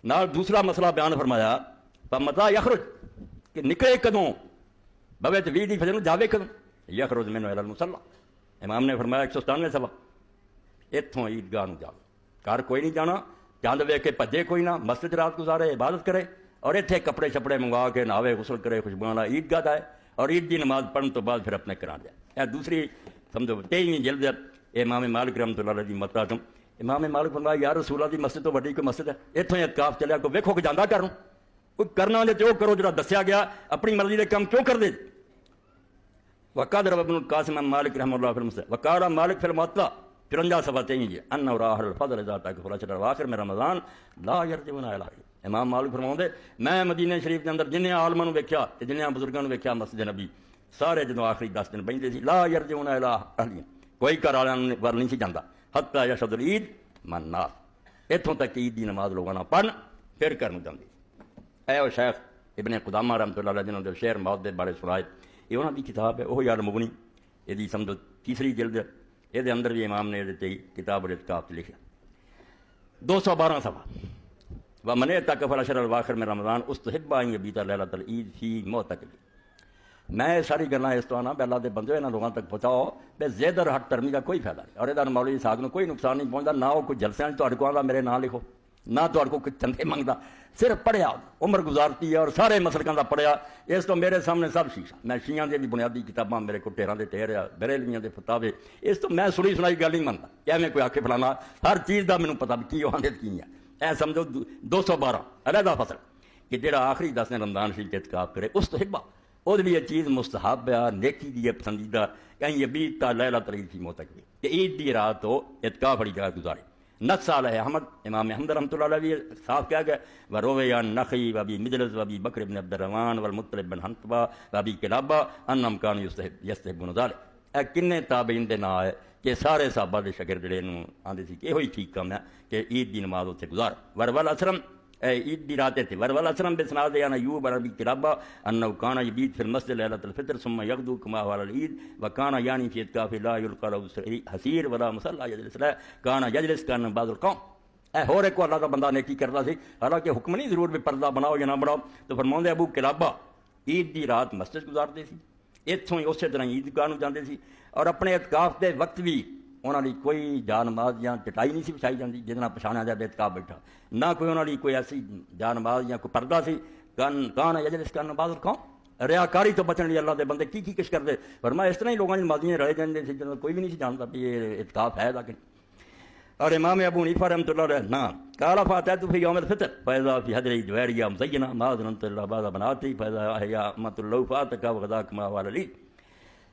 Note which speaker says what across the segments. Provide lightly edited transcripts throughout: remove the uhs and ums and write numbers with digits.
Speaker 1: نال دوسرا مسئلہ بیان فرمایا فمتا یخرج کہ نکلے کدوں بوے تو 20 دی فجر جاوے کدوں یخرج منہ الی المصلی امام نے فرمایا 197 سوا اتوں عیدگاہ جاؤ گھر کوئی نہیں جانا چاند ویکھ کے بھجے کوئی نہ مسجد رات گزارے عبادت کرے اور اتنے کپڑے شپڑے منگوا کے نہاوے غسل کرے خوشبو والا عیدگاہ جائے اور عید کی نماز پڑھنے تو بعد پھر اپنے کرا دیا یہ دوسری سمجھو 23ویں جلد امام مالک رحمۃ اللہ علیہ دی مطلب امام مالک فرمایا یا رسول اللہ دی مسجد تو وڈی کوئی مسجد ہے اتوں اعتکاف چلیا کو ویکھو کہ جانا کروں کوئی کرنا دے جو کرو جڑا دسیا گیا اپنی مرضی دے کام کیوں کر دے وقال رب ابن القاسم مالک رحمہ اللہ فی المسجد وقال مالک فی المطلع 53 صفحہ 23 جی ان راہ الفضل اذا تک العشر الاواخر من رمضان لا يرجعون الى امام مالک فرماؤندے میں مدینہ شریف کے اندر جنہیں عالماں نوں ویکھیا تے جنہیں بزرگاں نوں ویکھیا مسجد نبی سارے جدوں آخری 10 دن بہندے سی لا يرجعون الى اہلہم کوئی گھر والےاں ور نہیں سی جاندا حتی یشهد العید من الناس اتوں تک عید دی نماز لوگاں نہ پڑھن پھر کرن جاندی اے او شیخ ابن قدامہ رحمۃ اللہ علیہ جنہوں نے شعر موت دے بارے سنائے یہ انہاں دی کتاب ہے وہ یار مغنی یہ سمجھو تیسری جلد یہ اندر بھی امام نے کتاب الاعتکاف لکھا 212 صفحہ ومن اعتکف العشر الاواخر من رمضان استحب ان یبیت لیلۃ العید فی معتکف میں ساری گلاں اس تو آنا بھی اللہ دے بندے انہاں لوگاں تک پہنچاؤ بھی زید اور ہٹ ترمی کا کوئی فائدہ نہیں اور یہ مولوی صاحب نو کوئی نقصان نہیں پہنچتا نہ وہ کوئی جلسے تہاڈے کو آندا میرے نام لکھو نہ تہاڈے کو کوئی چندے منگدا صرف پڑھیا عمر گزارتی ہے اور سارے مسلکاں دا پڑھیا اس تو میرے سامنے سب شیشہ میں شیعہ دے بھی بنیادی کتاباں میرے کو ٹیراں دے ٹیر ہے بریلویاں دے فتاوے اس تو میں سنی سنائی گل نہیں منتا کیا میں کوئی آکھے فلانا ہر چیز دا مینوں پتہ بھی کی آندے کی ہے اے سمجھو 212 علیحدہ فصل کہ جڑا آخری 10 دن رمضان شریف کے اعتکاف کرے اس تو حبہ وہ بھی یہ چیز مستحب ہے نیکی دی پسندیدہ کہیں یہ بیت تا لیلۃ العید فی معتکف کہ عید دی رات ہو اعتکاف والی جگہ گزارے نص علیہ احمد امام احمد رحمۃ اللہ علیہ صاف کیا گیا وروی عن نخعی وابی مجلس وابی بکر بن عبد الرحمن والمطلب بن حنطبہ وابی کلابہ انہم کانوا یستحبون ذلک اے کنے تابعین دے نام ہے کہ سارے صحابہ دے شاگرد جڑے نوں آندے سی کہ یہ ٹھیک کام ہے کہ عید دی نماز اتنے گزار ورول اسرم عید دی رات تے ورول اسرم بسناد عن ایوب ربی کلابہ انه کان یبیت فی المسجد لیلۃ الفطر ثم یغدو کما هو العید وکان یعنی فی اعتکاف لا یلقى له حسیر ولا مصلی یجلس له کان یجلس کان بعض القوم اے ہور ایک اللہ کا بندہ نیکی کرتا سی حالانکہ حکم نہیں ضرور بھی پردہ بناؤ یا نہ بناؤ تو فرماؤندے ابو کلابہ عید دی رات مسجد گزارتے سی اتوں ہی اسی طرح عیدگاہ نوں جاندے سی اور اپنے اعتکاف دے وقت بھی انہوں نے کوئی جا نماز یا چٹائی نہیں سی بچھائی جاتی جہاں پچھاڑیا جائے اعتکاف بیٹھا نہ کوئی انہوں نے کوئی ایسی جا نماز یا کوئی پردہ سی کان یجلس کان بعض القوم ریاکاری تو بچن لیے اللہ دے بندے کی کچھ کرتے فرمایا اس طرح ہی لوگوں کی نمازیاں رہ جاندے سی جنہوں کوئی بھی نہیں سی جانتا بھی یہ اعتکاف ہے لیکن اور امام ابو حنیفہ رحمۃ اللہ علیہ نا قال فاتحت فی یوم الفطر فاذا فی حجر جویریہ مزینہ ما ظننت الا بعض بناتی فاذا احیا امۃ اللہ فاتک وغدا کما هو العید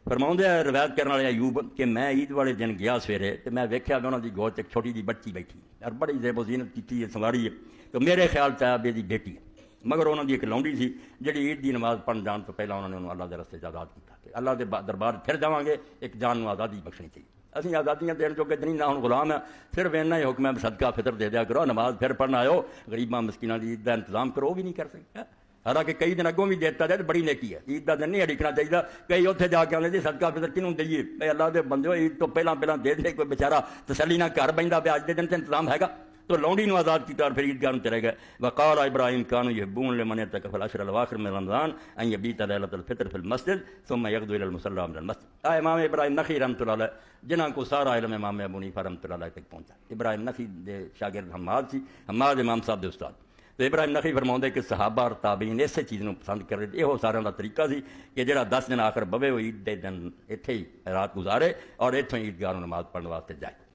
Speaker 1: فرماؤندے روایت کرنے والے ایوب کہ میں عید والے دن گیا سویرے تو میں ویکھیا کہ انہوں دی گود ایک چھوٹی جی بچی بیٹھی اور بڑی زیب و زینت کیتی ہے سنواری ہے تو میرے خیال چاہیا بھی دی بیٹی ہے مگر انہوں دی ایک لونڈی سی جڑی عید دی نماز پڑھن جان تو پہلا انہوں نے انہوں اللہ دے رستے آزاد کیتا کہ اللہ دے دربار پھر جاواں گے ایک جان نو آزادی بخشنی چاہیے اسی آزادیاں دین جو کہ اتنی نہ ہوں غلام ہے صرف اتنا ہی حکم ہے صدقہ فطر دے دیا کرو نماز پھر پڑھنا آئو غریباں مسکیناں دی عید دا انتظام کرو وہ بھی نہیں کر سکتے حالانکہ کئی دن اگوں بھی دیتا جائے بڑی نیکی ہے عید کا دن نہیں اڑکنا چاہیے کئی اتنے جا کے آنے جی صدقہ فطر کنوں دئیے بھائی اللہ دے بندے عید تو پہلا دے دے کوئی بیچارہ تسلی نہ گھر بہندا پہ اج دے دن تے انتظام ہے گا تو لونڈی نو آزاد کیتا اور پھر عیدگاہ چلے گئے وقال ابراہیم کانوا یحبون لمن اعتکف العشر الاواخر من رمضان ان یبیت لیلۃ الفطر فی المسجد ثم یغدو الى المصلی من المسجد امام ابراہیم نخعی رحمۃ اللہ علیہ جنہاں کو سارا علم امام ابو حنیفہ رحمۃ اللہ علیہ تک پہنچا ابراہیم نخعی دے شاگرد حماد سی حماد امام صاحب دے استاد تو ابراہیم نخعی فرماؤندے کہ صحابہ اور تابعین اسی چیز نوں پسند کر رہے یہ سارے کا طریقہ سی کہ جڑا 10 دن آخر بوے وہ عید دے دن اتنے ہی رات گزارے اور اتوں عیدگاہ نماز پڑھنے واسطے جائے